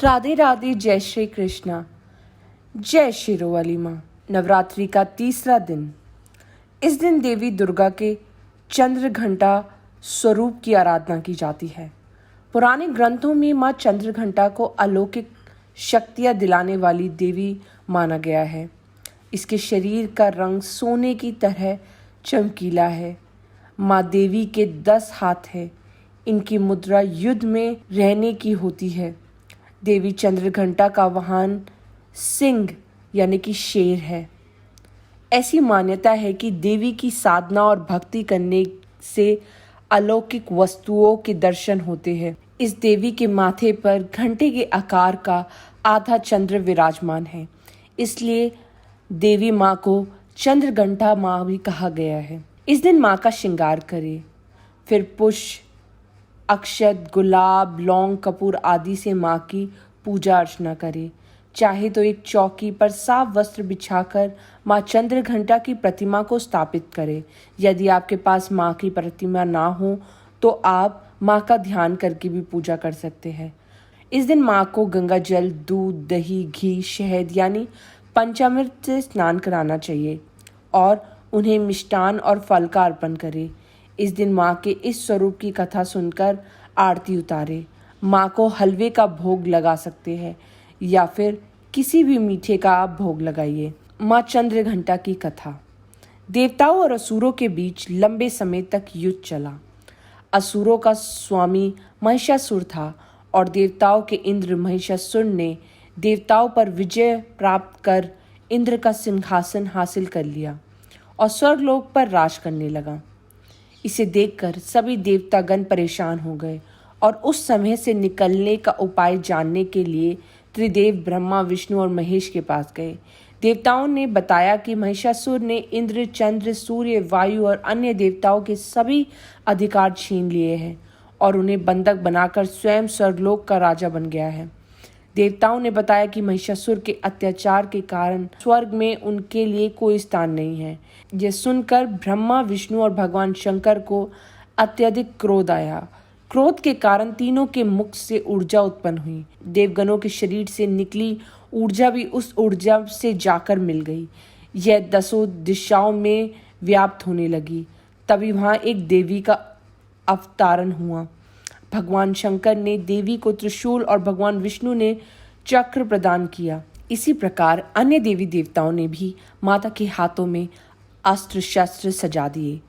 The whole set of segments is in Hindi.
राधे राधे, जय श्री कृष्णा, जय शेरों वाली माँ। नवरात्रि का तीसरा दिन। इस दिन देवी दुर्गा के चंद्र घंटा स्वरूप की आराधना की जाती है। पुराने ग्रंथों में माँ चंद्र घंटा को अलौकिक शक्तियाँ दिलाने वाली देवी माना गया है। इसके शरीर का रंग सोने की तरह चमकीला है। माँ देवी के 10 हाथ है। इनकी मुद्रा युद्ध में रहने की होती है। देवी चंद्रघंटा का वाहन सिंह यानी कि शेर है। ऐसी मान्यता है कि देवी की साधना और भक्ति करने से अलौकिक वस्तुओं के दर्शन होते हैं। इस देवी के माथे पर घंटे के आकार का आधा चंद्र विराजमान है, इसलिए देवी माँ को चंद्रघंटा माँ भी कहा गया है। इस दिन माँ का श्रृंगार करें, फिर पुष्प, अक्षत, गुलाब, लौंग, कपूर आदि से माँ की पूजा अर्चना करें। चाहे तो एक चौकी पर साफ वस्त्र बिछाकर माँ चंद्रघंटा की प्रतिमा को स्थापित करें। यदि आपके पास माँ की प्रतिमा ना हो तो आप माँ का ध्यान करके भी पूजा कर सकते हैं। इस दिन माँ को गंगा जल, दूध, दही, घी, शहद यानी पंचामृत से स्नान कराना चाहिए और उन्हें मिष्टान और फल का अर्पण करें। इस दिन माँ के इस स्वरूप की कथा सुनकर आरती उतारे। माँ को हलवे का भोग लगा सकते हैं या फिर किसी भी मीठे का आप भोग लगाइए। माँ चंद्रघंटा की कथा। देवताओं और असुरों के बीच लंबे समय तक युद्ध चला। असुरों का स्वामी महिषासुर था और देवताओं के इंद्र महिषासुर ने देवताओं पर विजय प्राप्त कर इंद्र का सिंहासन हासिल कर लिया और स्वर्गलोक पर राज करने लगा। इसे देखकर सभी देवतागण परेशान हो गए और उस समय से निकलने का उपाय जानने के लिए त्रिदेव ब्रह्मा, विष्णु और महेश के पास गए। देवताओं ने बताया कि महिषासुर ने इंद्र, चंद्र, सूर्य, वायु और अन्य देवताओं के सभी अधिकार छीन लिए हैं और उन्हें बंधक बनाकर स्वयं स्वर्गलोक का राजा बन गया है। देवताओं ने बताया कि महिषासुर के अत्याचार के कारण स्वर्ग में उनके लिए कोई स्थान नहीं है। यह सुनकर ब्रह्मा, विष्णु और भगवान शंकर को अत्यधिक क्रोध आया। क्रोध के कारण तीनों के मुख से ऊर्जा उत्पन्न हुई। देवगणों के शरीर से निकली ऊर्जा भी उस ऊर्जा से जाकर मिल गई। यह 10 दिशाओं में व्याप्त होने लगी। तभी वहां एक देवी का अवतारण हुआ। भगवान शंकर ने देवी को त्रिशूल और भगवान विष्णु ने चक्र प्रदान किया। इसी प्रकार अन्य देवी देवताओं ने भी माता के हाथों में अस्त्र शस्त्र सजा दिए।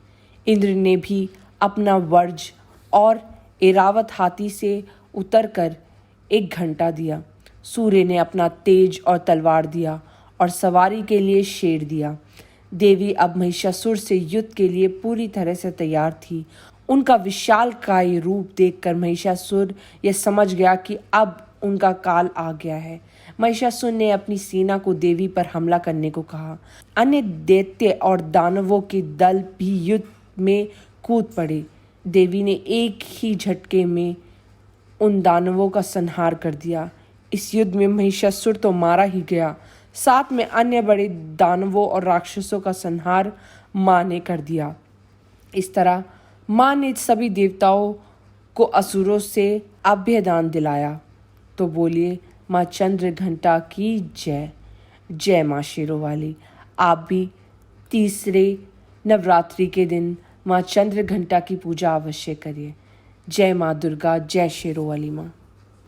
इंद्र ने भी अपना वज्र और ऐरावत हाथी से उतरकर एक घंटा दिया। सूर्य ने अपना तेज और तलवार दिया और सवारी के लिए शेर दिया। देवी अब महिषासुर से युद्ध के लिए पूरी तरह से तैयार थी। उनका विशालकाय रूप देखकर महिषासुर यह समझ गया कि अब उनका काल आ गया है। महिषासुर ने अपनी सेना को देवी पर हमला करने को कहा। अन्य दैत्य और दानवों के दल भी युद्ध में कूद पड़े। देवी ने एक ही झटके में उन दानवों का संहार कर दिया। इस युद्ध में महिषासुर तो मारा ही गया, साथ में अन्य बड़े दानवों और राक्षसों का संहार माँ ने कर दिया। इस तरह माँ ने सभी देवताओं को असुरों से अभयदान दिलाया। तो बोलिए माँ चंद्रघंटा की जय। जय माँ शेरों वाली। आप भी तीसरे नवरात्रि के दिन माँ चंद्रघंटा की पूजा अवश्य करिए। जय माँ दुर्गा, जय शेरों वाली माँ।